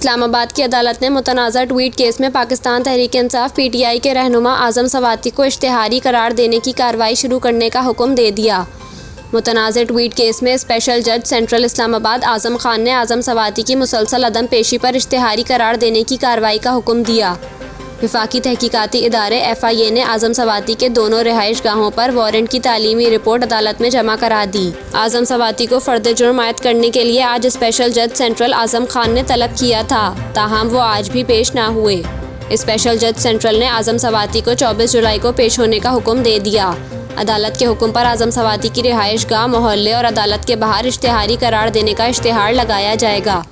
इस्लामाबाद की अदालत ने मुतनाज़ा ट्वीट केस में पाकिस्तान तहरीक इंसाफ PTI के रहनुमा आज़म सवाती को इश्तिहारी करार देने की कार्रवाई शुरू करने का हुक्म दे दिया। मुतनाज़ा ट्वीट केस में स्पेशल जज सेंट्रल इस्लामाबाद आज़म खान ने आज़म सवाती की मुसलसल अदम पेशी पर इश्तिहारी करार देने की कार्रवाई का हुक्म दिया। वफाकी तहकीकाती इदारे FIA ने आज़म सवाती के दोनों रिहाइश गाहों पर वारंट की तालीमी रिपोर्ट अदालत में जमा करा दी। आज़म सवाती को फ़र्द जुर्म आयद करने के लिए आज स्पेशल जज सेंट्रल आज़म खान ने तलब किया था, ताहम वो आज भी पेश ना हुए। स्पेशल जज सेंट्रल ने आज़म सवाती को 24 जुलाई को पेश होने का हुक्म दे दिया। अदालत के हुक्म पर आज़म सवाती की रिहाइश गाह, मोहल्ले और अदालत के बाहर इश्तिहारी करार देने का इश्तिहार लगाया जाएगा।